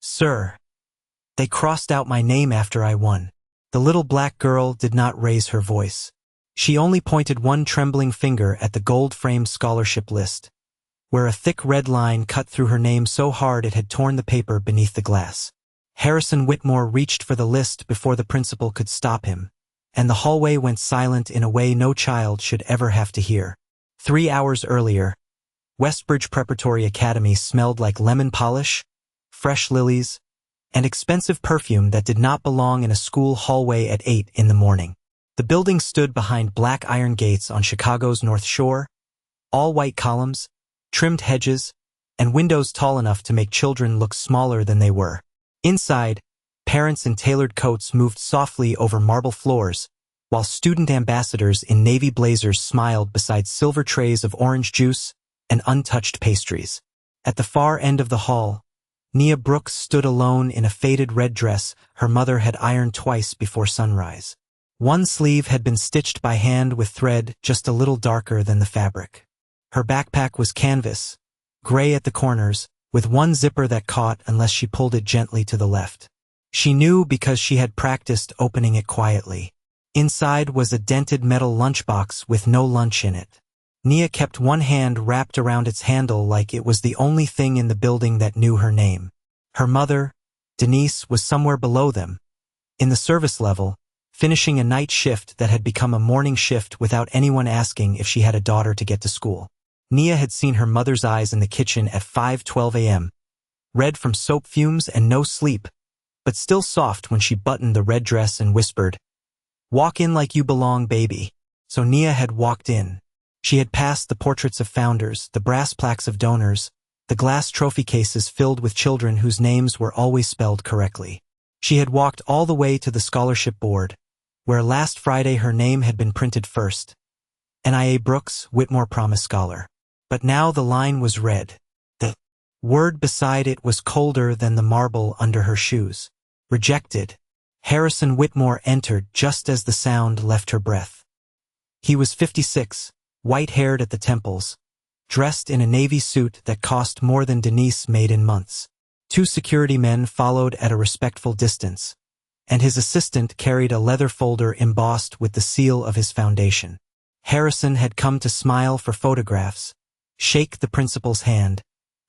Sir, they crossed out my name after I won. The little black girl did not raise her voice. She only pointed one trembling finger at the gold-framed scholarship list, where a thick red line cut through her name so hard it had torn the paper beneath the glass. Harrison Whitmore reached for the list before the principal could stop him, and the hallway went silent in a way no child should ever have to hear. 3 hours earlier, Westbridge Preparatory Academy smelled like lemon polish, fresh lilies, and expensive perfume that did not belong in a school hallway at 8 in the morning. The building stood behind black iron gates on Chicago's North Shore, all white columns, trimmed hedges, and windows tall enough to make children look smaller than they were. Inside, parents in tailored coats moved softly over marble floors, while student ambassadors in navy blazers smiled beside silver trays of orange juice and untouched pastries. At the far end of the hall, Nia Brooks stood alone in a faded red dress her mother had ironed twice before sunrise. One sleeve had been stitched by hand with thread just a little darker than the fabric. Her backpack was canvas, gray at the corners, with one zipper that caught unless she pulled it gently to the left. She knew because she had practiced opening it quietly. Inside was a dented metal lunchbox with no lunch in it. Nia kept one hand wrapped around its handle like it was the only thing in the building that knew her name. Her mother, Denise, was somewhere below them, in the service level, finishing a night shift that had become a morning shift without anyone asking if she had a daughter to get to school. Nia had seen her mother's eyes in the kitchen at 5:12 a.m., red from soap fumes and no sleep, but still soft when she buttoned the red dress and whispered, "Walk in like you belong, baby." So Nia had walked in. She had passed the portraits of founders, the brass plaques of donors, the glass trophy cases filled with children whose names were always spelled correctly. She had walked all the way to the scholarship board, where last Friday her name had been printed first. Nia Brooks, Whitmore Promise Scholar. But now the line was red. The word beside it was colder than the marble under her shoes. Rejected. Harrison Whitmore entered just as the sound left her breath. He was 56, white-haired at the temples, dressed in a navy suit that cost more than Denise made in months. 2 security men followed at a respectful distance, and his assistant carried a leather folder embossed with the seal of his foundation. Harrison had come to smile for photographs, shake the principal's hand,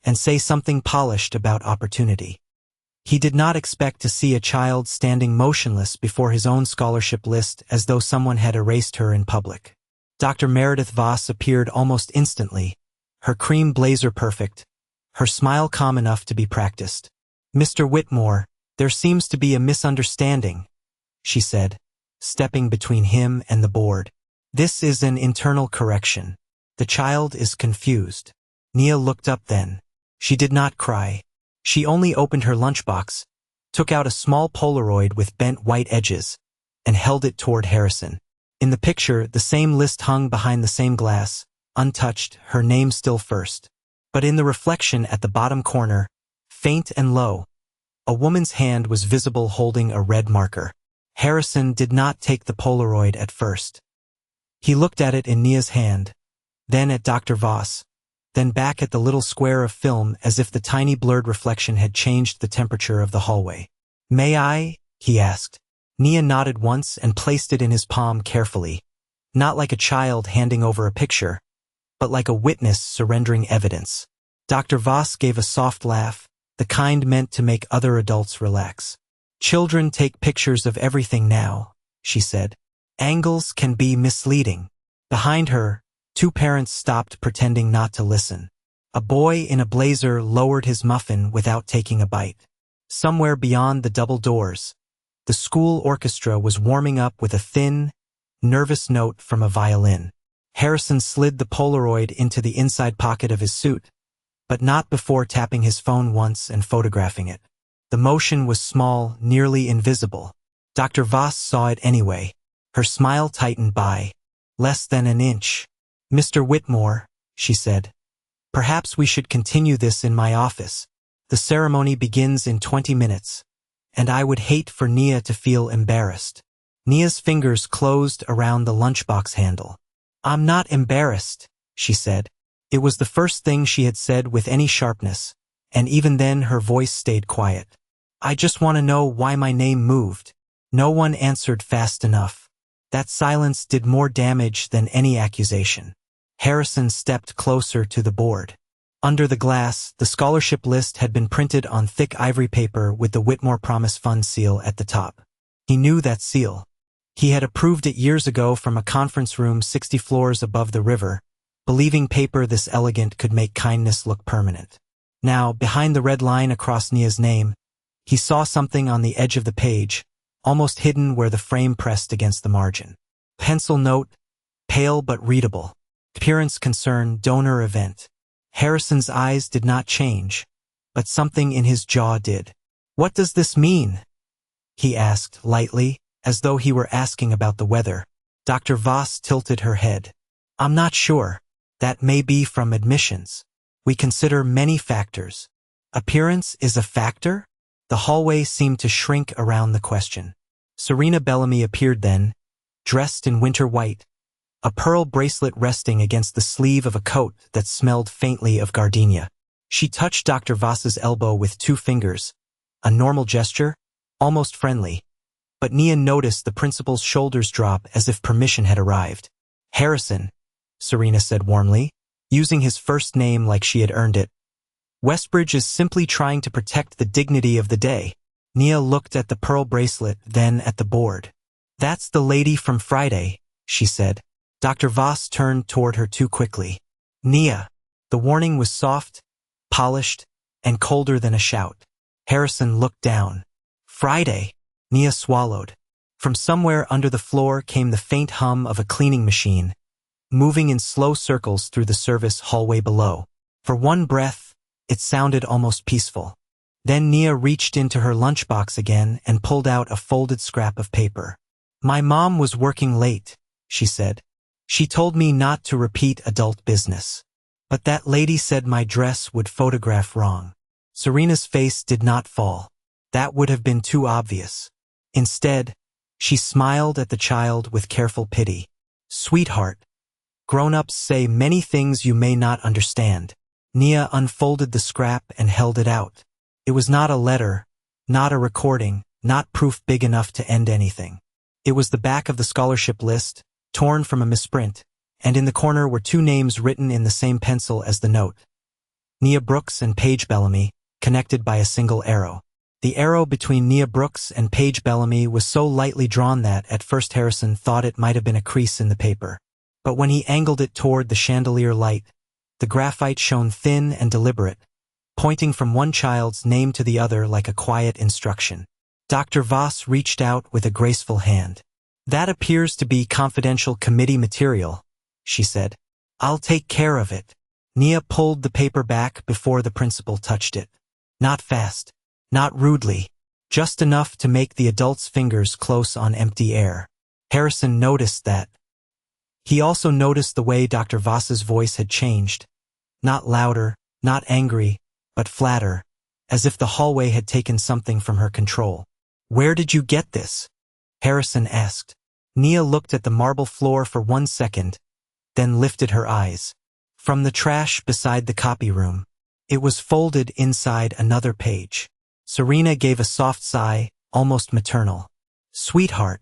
and say something polished about opportunity. He did not expect to see a child standing motionless before his own scholarship list as though someone had erased her in public. Dr. Meredith Voss appeared almost instantly, her cream blazer perfect, her smile calm enough to be practiced. "Mr. Whitmore, there seems to be a misunderstanding," she said, stepping between him and the board. "This is an internal correction. The child is confused." Nia looked up then. She did not cry. She only opened her lunchbox, took out a small Polaroid with bent white edges, and held it toward Harrison. In the picture, the same list hung behind the same glass, untouched, her name still first. But in the reflection at the bottom corner, faint and low, a woman's hand was visible holding a red marker. Harrison did not take the Polaroid at first. He looked at it in Nia's hand, then at Dr. Voss, then back at the little square of film as if the tiny blurred reflection had changed the temperature of the hallway. "May I?" he asked. Nia nodded once and placed it in his palm carefully, not like a child handing over a picture, but like a witness surrendering evidence. Dr. Voss gave a soft laugh, the kind meant to make other adults relax. "Children take pictures of everything now," she said. "Angles can be misleading." Behind her, 2 parents stopped pretending not to listen. A boy in a blazer lowered his muffin without taking a bite. Somewhere beyond the double doors, the school orchestra was warming up with a thin, nervous note from a violin. Harrison slid the Polaroid into the inside pocket of his suit, but not before tapping his phone once and photographing it. The motion was small, nearly invisible. Dr. Voss saw it anyway. Her smile tightened by less than an inch. "Mr. Whitmore," she said, "perhaps we should continue this in my office. The ceremony begins in 20 minutes, and I would hate for Nia to feel embarrassed." Nia's fingers closed around the lunchbox handle. "I'm not embarrassed," she said. It was the first thing she had said with any sharpness, and even then her voice stayed quiet. I just want to know why my name moved. No one answered fast enough. That silence did more damage than any accusation. Harrison stepped closer to the board. Under the glass, the scholarship list had been printed on thick ivory paper with the Whitmore Promise Fund seal at the top. He knew that seal. He had approved it years ago from a conference room 60 floors above the river, believing paper this elegant could make kindness look permanent. Now, behind the red line across Nia's name, he saw something on the edge of the page, almost hidden where the frame pressed against the margin. Pencil note, pale but readable. Appearance concern, donor event. Harrison's eyes did not change, but something in his jaw did. What does this mean? He asked lightly, as though he were asking about the weather. Dr. Voss tilted her head. I'm not sure. That may be from admissions. We consider many factors. Appearance is a factor? The hallway seemed to shrink around the question. Serena Bellamy appeared then, dressed in winter white, a pearl bracelet resting against the sleeve of a coat that smelled faintly of gardenia. She touched Dr. Voss's elbow with 2 fingers, a normal gesture, almost friendly. But Nia noticed the principal's shoulders drop as if permission had arrived. Harrison, Serena said warmly, using his first name like she had earned it. Westbridge is simply trying to protect the dignity of the day. Nia looked at the pearl bracelet, then at the board. That's the lady from Friday, she said. Dr. Voss turned toward her too quickly. Nia. The warning was soft, polished, and colder than a shout. Harrison looked down. Friday. Nia swallowed. From somewhere under the floor came the faint hum of a cleaning machine, moving in slow circles through the service hallway below. For one breath, it sounded almost peaceful. Then Nia reached into her lunchbox again and pulled out a folded scrap of paper. My mom was working late, she said. She told me not to repeat adult business. But that lady said my dress would photograph wrong. Serena's face did not fall. That would have been too obvious. Instead, she smiled at the child with careful pity. Sweetheart, grown-ups say many things you may not understand. Nia unfolded the scrap and held it out. It was not a letter, not a recording, not proof big enough to end anything. It was the back of the scholarship list, torn from a misprint, and in the corner were 2 names written in the same pencil as the note. Nia Brooks and Paige Bellamy, connected by a single arrow. The arrow between Nia Brooks and Paige Bellamy was so lightly drawn that, at first, Harrison thought it might have been a crease in the paper. But when he angled it toward the chandelier light, the graphite shone thin and deliberate, pointing from one child's name to the other like a quiet instruction. Dr. Voss reached out with a graceful hand. That appears to be confidential committee material, she said. I'll take care of it. Nia pulled the paper back before the principal touched it. Not fast. Not rudely, just enough to make the adult's fingers close on empty air. Harrison noticed that. He also noticed the way Dr. Voss's voice had changed. Not louder, not angry, but flatter, as if the hallway had taken something from her control. Where did you get this? Harrison asked. Nia looked at the marble floor for 1 second, then lifted her eyes. From the trash beside the copy room. It was folded inside another page. Serena gave a soft sigh, almost maternal. Sweetheart,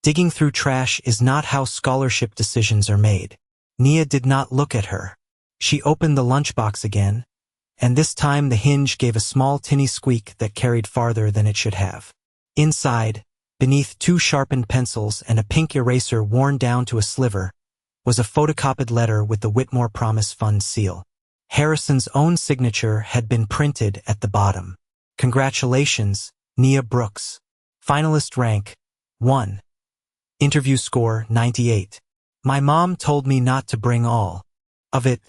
digging through trash is not how scholarship decisions are made. Nia did not look at her. She opened the lunchbox again, and this time the hinge gave a small tinny squeak that carried farther than it should have. Inside, beneath 2 sharpened pencils and a pink eraser worn down to a sliver, was a photocopied letter with the Whitmore Promise Fund seal. Harrison's own signature had been printed at the bottom. Congratulations, Nia Brooks. Finalist rank, 1. Interview score, 98. My mom told me not to bring all of it,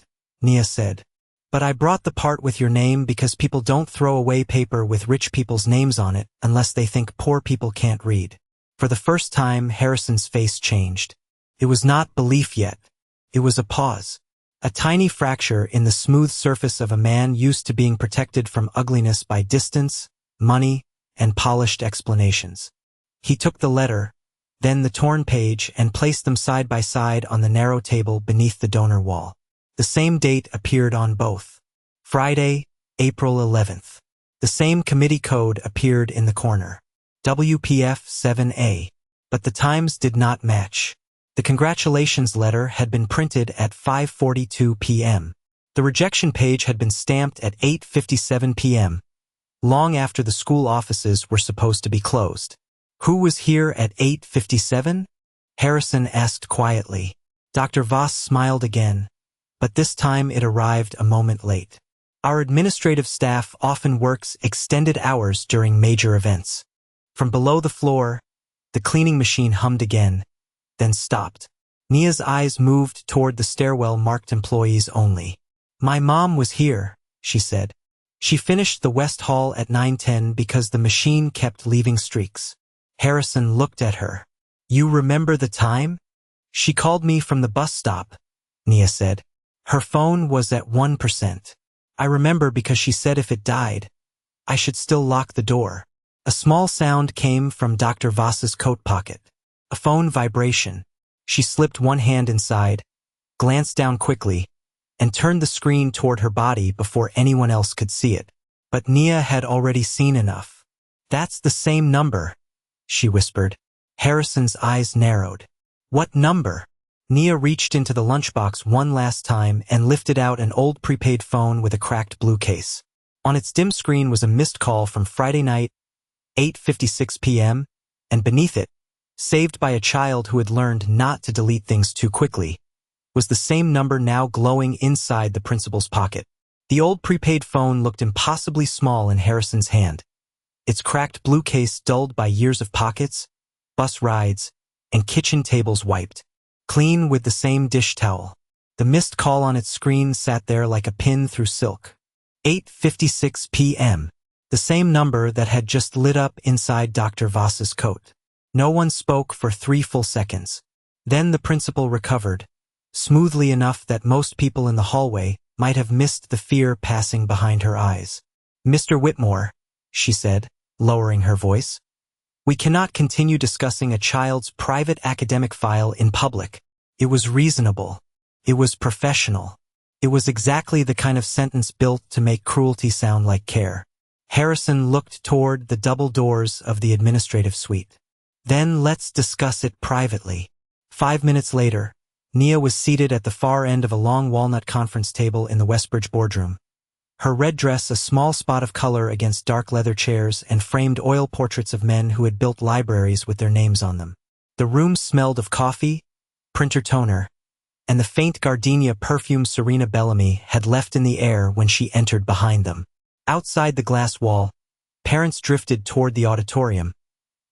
Nia said. But I brought the part with your name because people don't throw away paper with rich people's names on it unless they think poor people can't read. For the first time, Harrison's face changed. It was not belief yet. It was a pause. A tiny fracture in the smooth surface of a man used to being protected from ugliness by distance, money, and polished explanations. He took the letter, then the torn page, and placed them side by side on the narrow table beneath the donor wall. The same date appeared on both. Friday, April 11th. The same committee code appeared in the corner. WPF 7A. But the times did not match. The congratulations letter had been printed at 5:42 p.m. The rejection page had been stamped at 8:57 p.m., long after the school offices were supposed to be closed. Who was here at 8:57? Harrison asked quietly. Dr. Voss smiled again, but this time it arrived a moment late. Our administrative staff often works extended hours during major events. From below the floor, the cleaning machine hummed again, then stopped. Nia's eyes moved toward the stairwell marked employees only. My mom was here, she said. She finished the West Hall at 9:10 because the machine kept leaving streaks. Harrison looked at her. You remember the time? She called me from the bus stop, Nia said. Her phone was at 1%. I remember because she said if it died, I should still lock the door. A small sound came from Dr. Voss's coat pocket. A phone vibration. She slipped one hand inside, glanced down quickly, and turned the screen toward her body before anyone else could see it. But Nia had already seen enough. That's the same number, she whispered. Harrison's eyes narrowed. What number? Nia reached into the lunchbox one last time and lifted out an old prepaid phone with a cracked blue case. On its dim screen was a missed call from Friday night, 8:56 p.m., and beneath it, saved by a child who had learned not to delete things too quickly, was the same number now glowing inside the principal's pocket. The old prepaid phone looked impossibly small in Harrison's hand, its cracked blue case dulled by years of pockets, bus rides, and kitchen tables wiped, clean with the same dish towel. The missed call on its screen sat there like a pin through silk. 8:56 p.m. The same number that had just lit up inside Dr. Voss's coat. No one spoke for 3 full seconds. Then the principal recovered, smoothly enough that most people in the hallway might have missed the fear passing behind her eyes. Mr. Whitmore, she said, lowering her voice, we cannot continue discussing a child's private academic file in public. It was reasonable. It was professional. It was exactly the kind of sentence built to make cruelty sound like care. Harrison looked toward the double doors of the administrative suite. Then let's discuss it privately. 5 minutes later, Nia was seated at the far end of a long walnut conference table in the Westbridge boardroom. Her red dress a small spot of color against dark leather chairs and framed oil portraits of men who had built libraries with their names on them. The room smelled of coffee, printer toner, and the faint gardenia perfume Serena Bellamy had left in the air when she entered behind them. Outside the glass wall, parents drifted toward the auditorium,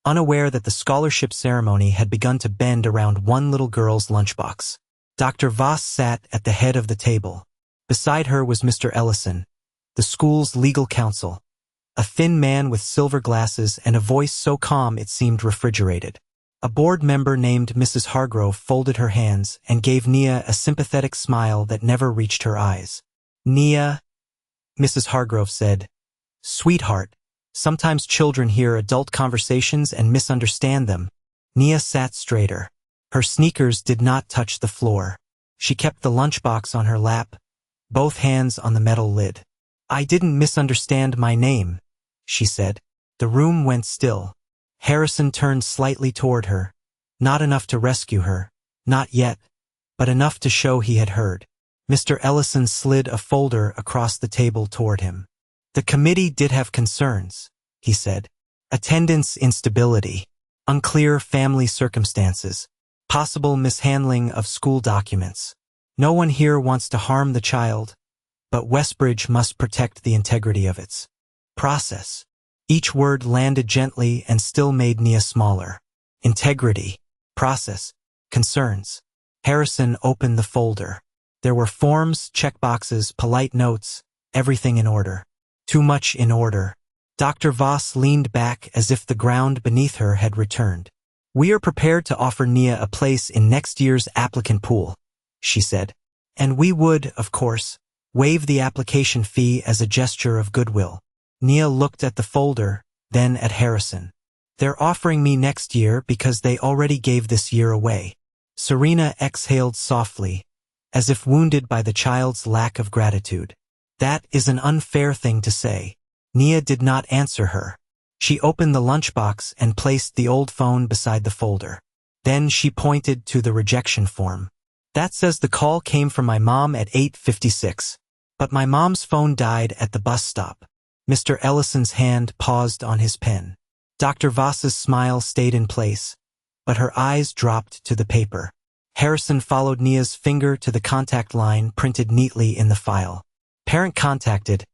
unaware that the scholarship ceremony had begun to bend around one little girl's lunchbox. Dr. Voss sat at the head of the table. Beside her was Mr. Ellison, the school's legal counsel, a thin man with silver glasses and a voice so calm it seemed refrigerated. A board member named Mrs. Hargrove folded her hands and gave Nia a sympathetic smile that never reached her eyes. Nia, Mrs. Hargrove said, sweetheart, sometimes children hear adult conversations and misunderstand them. Nia sat straighter. Her sneakers did not touch the floor. She kept the lunchbox on her lap, both hands on the metal lid. I didn't misunderstand my name, she said. The room went still. Harrison turned slightly toward her, not enough to rescue her, not yet, but enough to show he had heard. Mr. Ellison slid a folder across the table toward him. The committee did have concerns, he said. Attendance instability, unclear family circumstances, possible mishandling of school documents. No one here wants to harm the child, but Westbridge must protect the integrity of its process. Each word landed gently and still made Nia smaller. Integrity, process, concerns. Harrison opened the folder. There were forms, checkboxes, polite notes, everything in order. Too much in order. Dr. Voss leaned back as if the ground beneath her had returned. We are prepared to offer Nia a place in next year's applicant pool, she said. And we would, of course, waive the application fee as a gesture of goodwill. Nia looked at the folder, then at Harrison. They're offering me next year because they already gave this year away. Serena exhaled softly, as if wounded by the child's lack of gratitude. That is an unfair thing to say. Nia did not answer her. She opened the lunchbox and placed the old phone beside the folder. Then she pointed to the rejection form. That says the call came from my mom at 8:56. But my mom's phone died at the bus stop. Mr. Ellison's hand paused on his pen. Dr. Voss's smile stayed in place, but her eyes dropped to the paper. Harrison followed Nia's finger to the contact line printed neatly in the file. Parent contacted,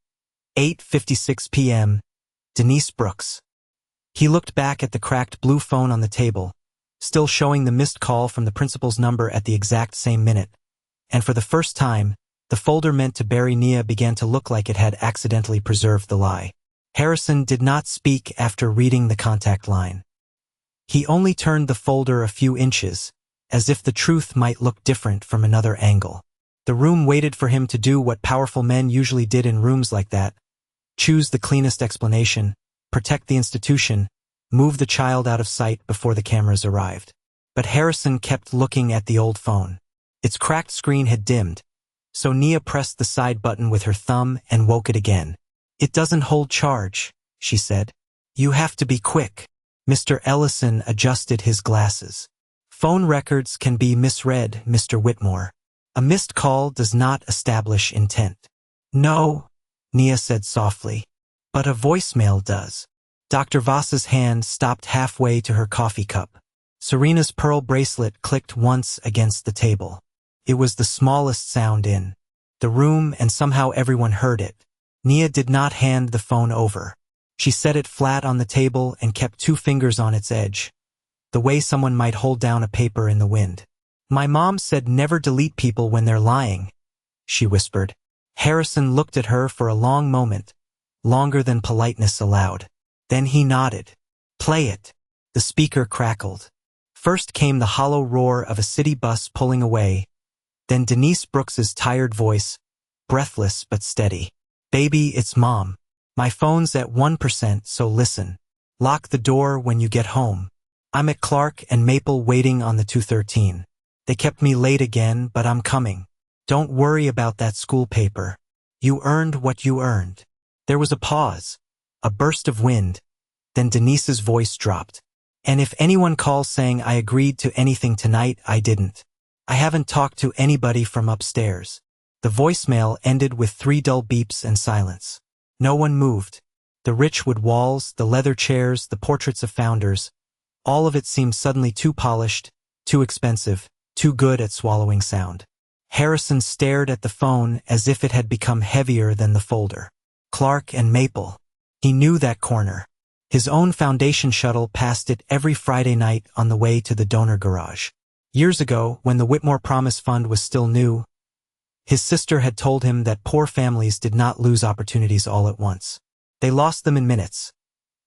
8:56 p.m., Denise Brooks. He looked back at the cracked blue phone on the table, still showing the missed call from the principal's number at the exact same minute, and for the first time, the folder meant to bury Nia began to look like it had accidentally preserved the lie. Harrison did not speak after reading the contact line. He only turned the folder a few inches, as if the truth might look different from another angle. The room waited for him to do what powerful men usually did in rooms like that: choose the cleanest explanation, protect the institution, move the child out of sight before the cameras arrived. But Harrison kept looking at the old phone. Its cracked screen had dimmed, so Nia pressed the side button with her thumb and woke it again. "It doesn't hold charge," she said. "You have to be quick." Mr. Ellison adjusted his glasses. "Phone records can be misread, Mr. Whitmore. A missed call does not establish intent." "No," Nia said softly, "but a voicemail does." Dr. Voss's hand stopped halfway to her coffee cup. Serena's pearl bracelet clicked once against the table. It was the smallest sound in the room, and somehow everyone heard it. Nia did not hand the phone over. She set it flat on the table and kept 2 fingers on its edge, the way someone might hold down a paper in the wind. "My mom said never delete people when they're lying," she whispered. Harrison looked at her for a long moment, longer than politeness allowed. Then he nodded. "Play it." The speaker crackled. First came the hollow roar of a city bus pulling away, then Denise Brooks's tired voice, breathless but steady. "Baby, it's Mom. My phone's at 1%, so listen. Lock the door when you get home. I'm at Clark and Maple waiting on the 213. They kept me late again, but I'm coming. Don't worry about that school paper. You earned what you earned." There was a pause, a burst of wind, then Denise's voice dropped. "And if anyone calls saying I agreed to anything tonight, I didn't. I haven't talked to anybody from upstairs." The voicemail ended with 3 dull beeps and silence. No one moved. The rich wood walls, the leather chairs, the portraits of founders, all of it seemed suddenly too polished, too expensive, too good at swallowing sound. Harrison stared at the phone as if it had become heavier than the folder. Clark and Maple. He knew that corner. His own foundation shuttle passed it every Friday night on the way to the donor garage. Years ago, when the Whitmore Promise Fund was still new, his sister had told him that poor families did not lose opportunities all at once. They lost them in minutes.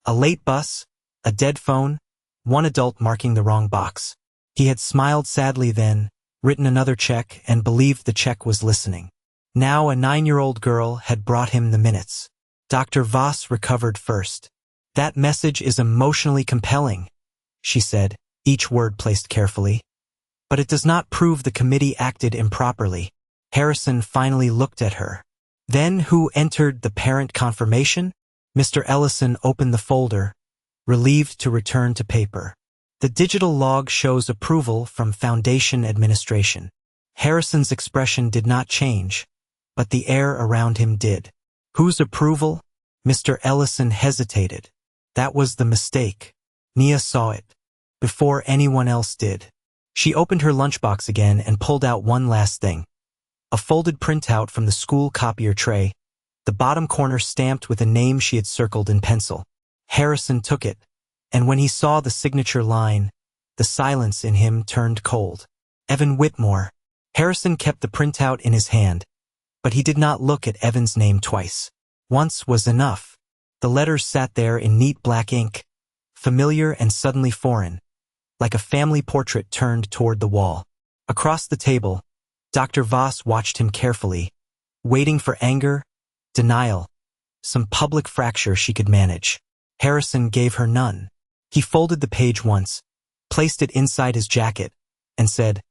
A late bus, a dead phone, one adult marking the wrong box. He had smiled sadly then, written another check, and believed the check was listening. Now a 9-year-old girl had brought him the minutes. Dr. Voss recovered first. "That message is emotionally compelling," she said, each word placed carefully. "But it does not prove the committee acted improperly." Harrison finally looked at her. "Then who entered the parent confirmation?" Mr. Ellison opened the folder, relieved to return to paper. "The digital log shows approval from Foundation Administration." Harrison's expression did not change, but the air around him did. "Whose approval?" Mr. Ellison hesitated. That was the mistake. Nia saw it, before anyone else did. She opened her lunchbox again and pulled out one last thing. A folded printout from the school copier tray, the bottom corner stamped with a name she had circled in pencil. Harrison took it, and when he saw the signature line, the silence in him turned cold. Evan Whitmore. Harrison kept the printout in his hand, but he did not look at Evan's name twice. Once was enough. The letters sat there in neat black ink, familiar and suddenly foreign, like a family portrait turned toward the wall. Across the table, Dr. Voss watched him carefully, waiting for anger, denial, some public fracture she could manage. Harrison gave her none. He folded the page once, placed it inside his jacket, and said,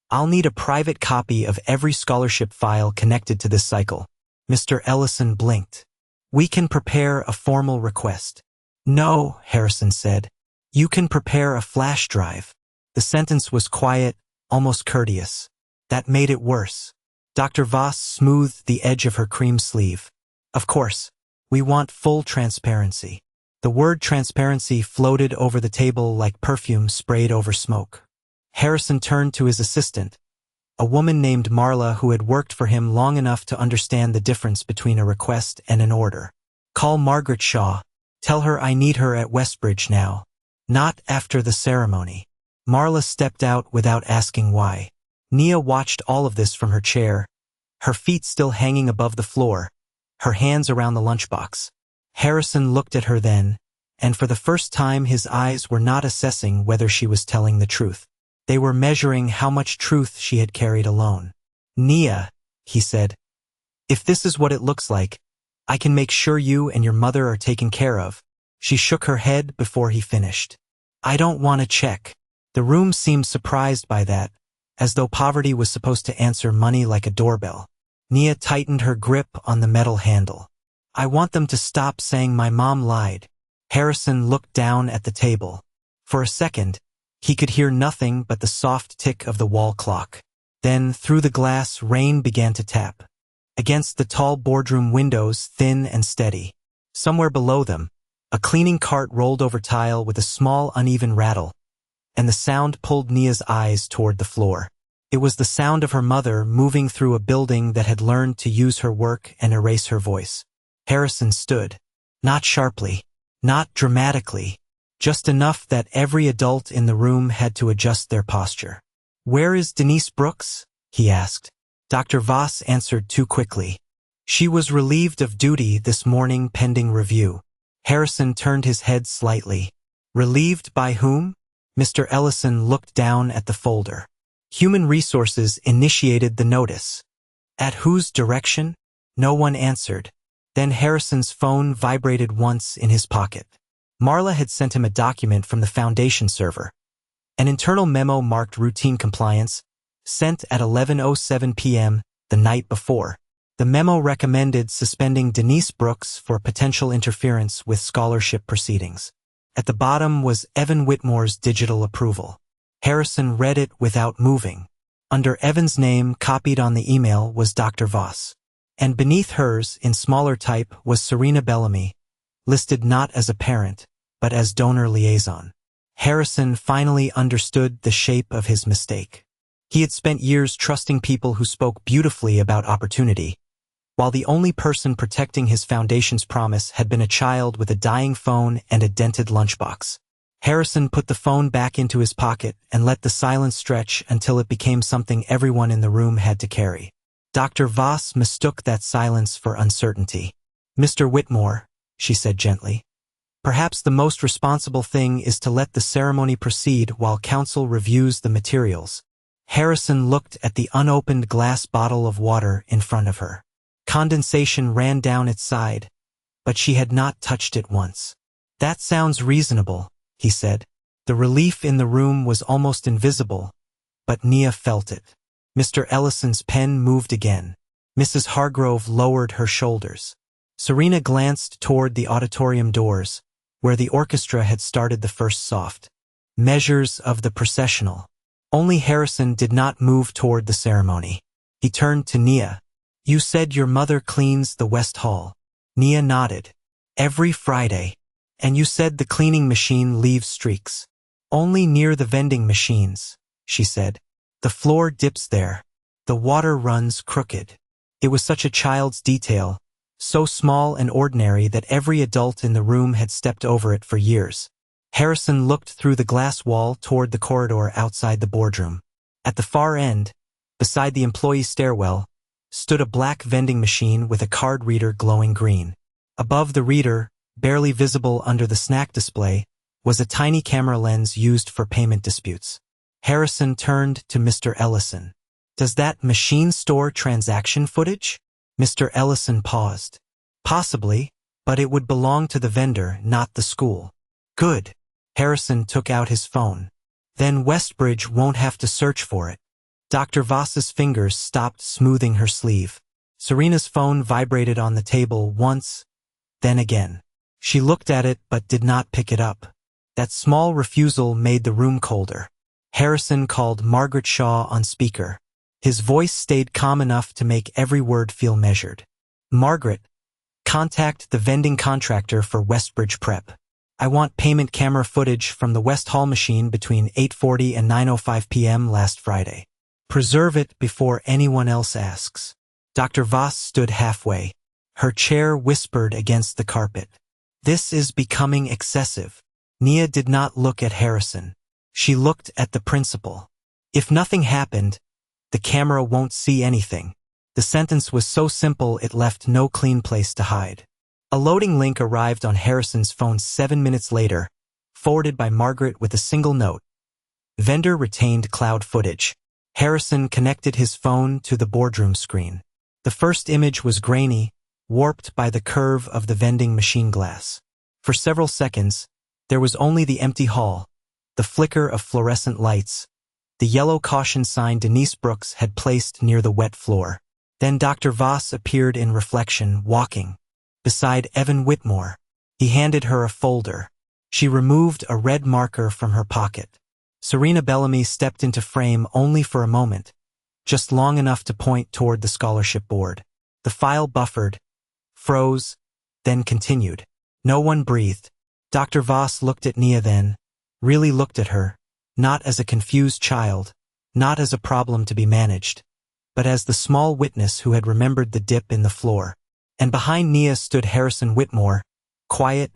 "I'll need a private copy of every scholarship file connected to this cycle." Mr. Ellison blinked. We can prepare a formal request. No, Harrison said. You can prepare a flash drive. The sentence was quiet, almost courteous. That made it worse. Dr. Voss smoothed the edge of her cream sleeve. Of course, we want full transparency. The word transparency floated over the table like perfume sprayed over smoke. Harrison turned to his assistant, a woman named Marla who had worked for him long enough to understand the difference between a request and an order. Call Margaret Shaw. Tell her I need her at Westbridge now. Not after the ceremony. Marla stepped out without asking why. Nia watched all of this from her chair, her feet still hanging above the floor, her hands around the lunchbox. Harrison looked at her then, and for the first time his eyes were not assessing whether she was telling the truth. They were measuring how much truth she had carried alone. Nia, he said, if this is what it looks like, I can make sure you and your mother are taken care of. She shook her head before he finished. I don't want to check. The room seemed surprised by that, as though poverty was supposed to answer money like a doorbell. Nia tightened her grip on the metal handle. I want them to stop saying my mom lied. Harrison looked down at the table. For a second, he could hear nothing but the soft tick of the wall clock. Then, through the glass, rain began to tap. Against the tall boardroom windows, thin and steady. Somewhere below them, a cleaning cart rolled over tile with a small, uneven rattle, and the sound pulled Nia's eyes toward the floor. It was the sound of her mother moving through a building that had learned to use her work and erase her voice. Harrison stood. Not sharply, not dramatically, just enough that every adult in the room had to adjust their posture. Where is Denise Brooks? He asked. Dr. Voss answered too quickly. She was relieved of duty this morning pending review. Harrison turned his head slightly. Relieved by whom? Mr. Ellison looked down at the folder. Human Resources initiated the notice. At whose direction? No one answered. Then Harrison's phone vibrated once in his pocket. Marla had sent him a document from the Foundation server. An internal memo marked routine compliance, sent at 11:07 p.m. the night before. The memo recommended suspending Denise Brooks for potential interference with scholarship proceedings. At the bottom was Evan Whitmore's digital approval. Harrison read it without moving. Under Evan's name copied on the email was Dr. Voss. And beneath hers, in smaller type, was Serena Bellamy, listed not as a parent, but as donor liaison. Harrison finally understood the shape of his mistake. He had spent years trusting people who spoke beautifully about opportunity, while the only person protecting his foundation's promise had been a child with a dying phone and a dented lunchbox. Harrison put the phone back into his pocket and let the silence stretch until it became something everyone in the room had to carry. Dr. Voss mistook that silence for uncertainty. Mr. Whitmore, she said gently, perhaps the most responsible thing is to let the ceremony proceed while council reviews the materials. Harrison looked at the unopened glass bottle of water in front of her. Condensation ran down its side, but she had not touched it once. That sounds reasonable, he said. The relief in the room was almost invisible, but Nia felt it. Mr. Ellison's pen moved again. Mrs. Hargrove lowered her shoulders. Serena glanced toward the auditorium doors, where the orchestra had started the first soft measures of the processional. Only Harrison did not move toward the ceremony. He turned to Nia. You said your mother cleans the West Hall. Nia nodded. Every Friday. And you said the cleaning machine leaves streaks. Only near the vending machines, she said. The floor dips there. The water runs crooked. It was such a child's detail, so small and ordinary that every adult in the room had stepped over it for years. Harrison looked through the glass wall toward the corridor outside the boardroom. At the far end, beside the employee stairwell, stood a black vending machine with a card reader glowing green. Above the reader, barely visible under the snack display, was a tiny camera lens used for payment disputes. Harrison turned to Mr. Ellison. Does that machine store transaction footage? Mr. Ellison paused. Possibly, but it would belong to the vendor, not the school. Good. Harrison took out his phone. Then Westbridge won't have to search for it. Dr. Voss's fingers stopped smoothing her sleeve. Serena's phone vibrated on the table once, then again. She looked at it but did not pick it up. That small refusal made the room colder. Harrison called Margaret Shaw on speaker. His voice stayed calm enough to make every word feel measured. Margaret, contact the vending contractor for Westbridge Prep. I want payment camera footage from the West Hall machine between 8:40 and 9:05 p.m. last Friday. Preserve it before anyone else asks. Dr. Voss stood halfway. Her chair whispered against the carpet. This is becoming excessive. Nia did not look at Harrison. She looked at the principal. If nothing happened, the camera won't see anything. The sentence was so simple it left no clean place to hide. A loading link arrived on Harrison's phone 7 minutes later, forwarded by Margaret with a single note. Vendor retained cloud footage. Harrison connected his phone to the boardroom screen. The first image was grainy, warped by the curve of the vending machine glass. For several seconds, there was only the empty hall, the flicker of fluorescent lights, the yellow caution sign Denise Brooks had placed near the wet floor. Then Dr. Voss appeared in reflection, walking beside Evan Whitmore. He handed her a folder. She removed a red marker from her pocket. Serena Bellamy stepped into frame only for a moment, just long enough to point toward the scholarship board. The file buffered, froze, then continued. No one breathed. Dr. Voss looked at Nia then, really looked at her, not as a confused child, not as a problem to be managed, but as the small witness who had remembered the dip in the floor. And behind Nia stood Harrison Whitmore, quiet,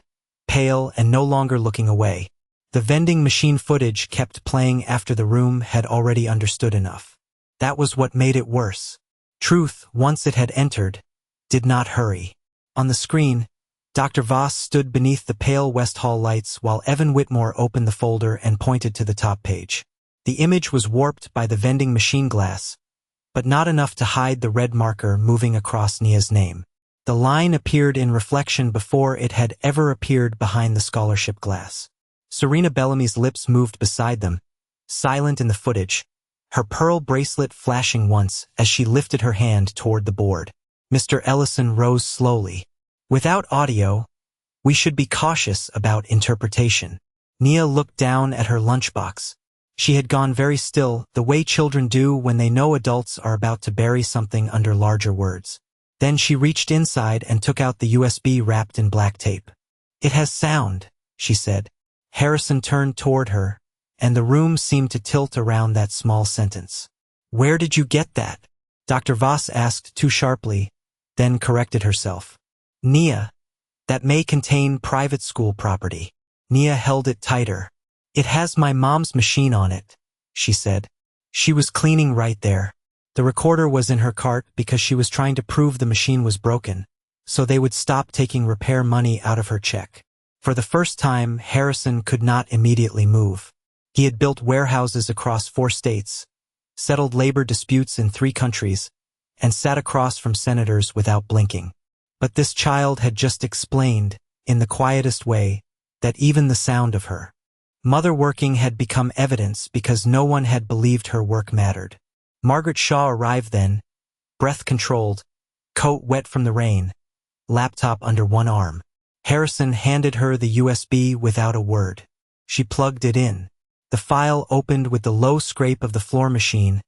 pale, and no longer looking away. The vending machine footage kept playing after the room had already understood enough. That was what made it worse. Truth, once it had entered, did not hurry. On the screen, Dr. Voss stood beneath the pale West Hall lights while Evan Whitmore opened the folder and pointed to the top page. The image was warped by the vending machine glass, but not enough to hide the red marker moving across Nia's name. The line appeared in reflection before it had ever appeared behind the scholarship glass. Serena Bellamy's lips moved beside them, silent in the footage, her pearl bracelet flashing once as she lifted her hand toward the board. Mr. Ellison rose slowly. Without audio, we should be cautious about interpretation. Nia looked down at her lunchbox. She had gone very still, the way children do when they know adults are about to bury something under larger words. Then she reached inside and took out the USB wrapped in black tape. It has sound, she said. Harrison turned toward her, and the room seemed to tilt around that small sentence. Where did you get that? Dr. Voss asked too sharply, then corrected herself. Nia, that may contain private school property. Nia held it tighter. It has my mom's machine on it, she said. She was cleaning right there. The recorder was in her cart because she was trying to prove the machine was broken, so they would stop taking repair money out of her check. For the first time, Harrison could not immediately move. He had built warehouses across 4 states, settled labor disputes in 3 countries, and sat across from senators without blinking. But this child had just explained, in the quietest way, that even the sound of her mother working had become evidence because no one had believed her work mattered. Margaret Shaw arrived then, breath-controlled, coat wet from the rain, laptop under one arm. Harrison handed her the USB without a word. She plugged it in. The file opened with the low scrape of the floor machine,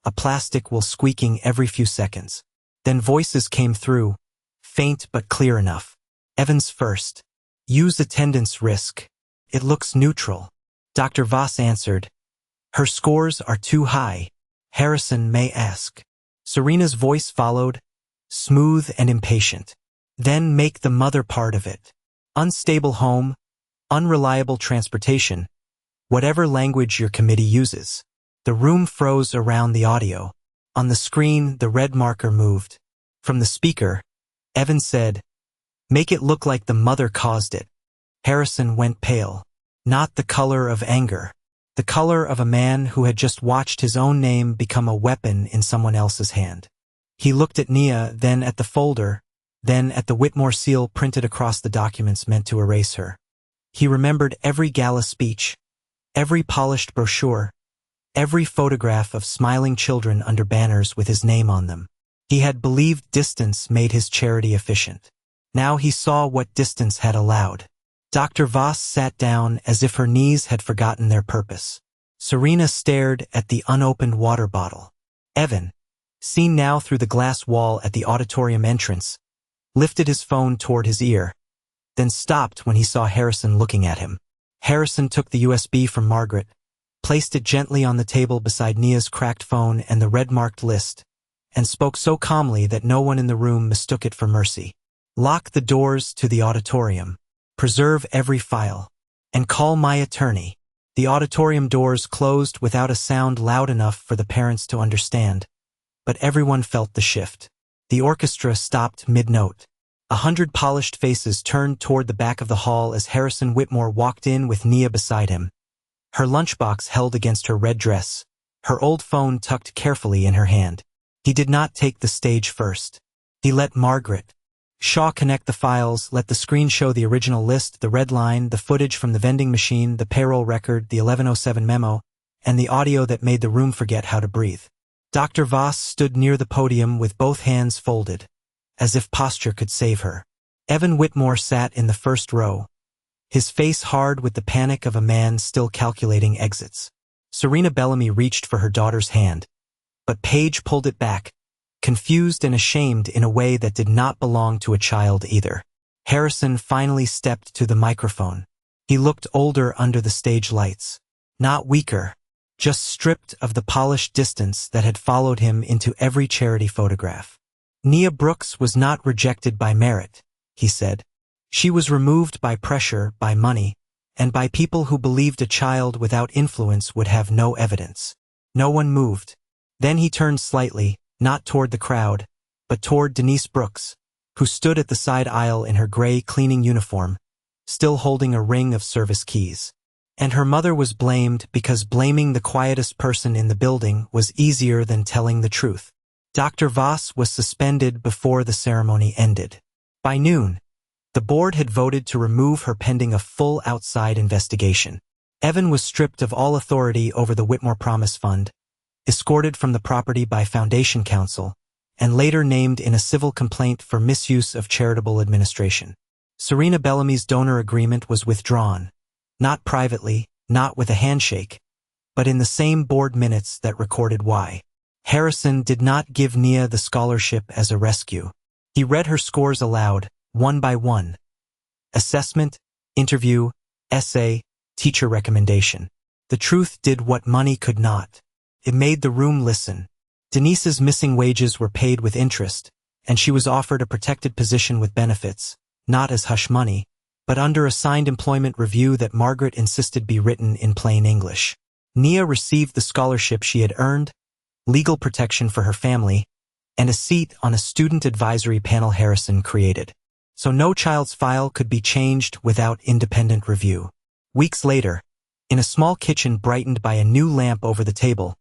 a plastic wool squeaking every few seconds. Then voices came through, faint but clear enough. Evans first. Use attendance risk. It looks neutral. Dr. Voss answered. Her scores are too high. Harrison may ask. Serena's voice followed, smooth and impatient. Then make the mother part of it. Unstable home, unreliable transportation, whatever language your committee uses. The room froze around the audio. On the screen, the red marker moved. From the speaker, Evans said, make it look like the mother caused it. Harrison went pale. Not the color of anger. The color of a man who had just watched his own name become a weapon in someone else's hand. He looked at Nia, then at the folder, then at the Whitmore seal printed across the documents meant to erase her. He remembered every gala speech, every polished brochure, every photograph of smiling children under banners with his name on them. He had believed distance made his charity efficient. Now he saw what distance had allowed. Dr. Voss sat down as if her knees had forgotten their purpose. Serena stared at the unopened water bottle. Evan, seen now through the glass wall at the auditorium entrance, lifted his phone toward his ear, then stopped when he saw Harrison looking at him. Harrison took the USB from Margaret, placed it gently on the table beside Nia's cracked phone and the red-marked list, and spoke so calmly that no one in the room mistook it for mercy. Lock the doors to the auditorium. Preserve every file. And call my attorney. The auditorium doors closed without a sound loud enough for the parents to understand, but everyone felt the shift. The orchestra stopped mid-note. 100 polished faces turned toward the back of the hall as Harrison Whitmore walked in with Nia beside him, her lunchbox held against her red dress, her old phone tucked carefully in her hand. He did not take the stage first. He let Margaret Shaw connect the files, let the screen show the original list, the red line, the footage from the vending machine, the payroll record, the 1107 memo, and the audio that made the room forget how to breathe. Dr. Voss stood near the podium with both hands folded, as if posture could save her. Evan Whitmore sat in the first row, his face hard with the panic of a man still calculating exits. Serena Bellamy reached for her daughter's hand, but Paige pulled it back, confused and ashamed in a way that did not belong to a child either. Harrison finally stepped to the microphone. He looked older under the stage lights. Not weaker, just stripped of the polished distance that had followed him into every charity photograph. Nia Brooks was not rejected by merit, he said. She was removed by pressure, by money, and by people who believed a child without influence would have no evidence. No one moved. Then he turned slightly, not toward the crowd, but toward Denise Brooks, who stood at the side aisle in her gray cleaning uniform, still holding a ring of service keys. And her mother was blamed because blaming the quietest person in the building was easier than telling the truth. Dr. Voss was suspended before the ceremony ended. By noon, the board had voted to remove her pending a full outside investigation. Evan was stripped of all authority over the Whitmore Promise Fund, escorted from the property by Foundation Counsel, and later named in a civil complaint for misuse of charitable administration. Serena Bellamy's donor agreement was withdrawn, not privately, not with a handshake, but in the same board minutes that recorded why. Harrison did not give Nia the scholarship as a rescue. He read her scores aloud, one by one. Assessment, interview, essay, teacher recommendation. The truth did what money could not. It made the room listen. Denise's missing wages were paid with interest, and she was offered a protected position with benefits, not as hush money, but under a signed employment review that Margaret insisted be written in plain English. Nia received the scholarship she had earned, legal protection for her family, and a seat on a student advisory panel Harrison created. So no child's file could be changed without independent review. Weeks later, in a small kitchen brightened by a new lamp over the table,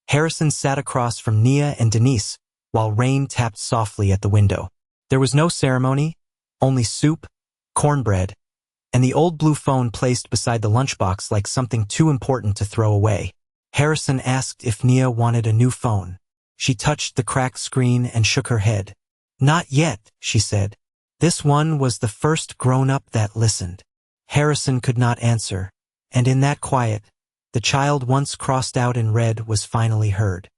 Harrison sat across from Nia and Denise while rain tapped softly at the window. There was no ceremony, only soup, cornbread, and the old blue phone placed beside the lunchbox like something too important to throw away. Harrison asked if Nia wanted a new phone. She touched the cracked screen and shook her head. Not yet, she said. This one was the first grown-up that listened. Harrison could not answer, and in that quiet, the child once crossed out in red was finally heard.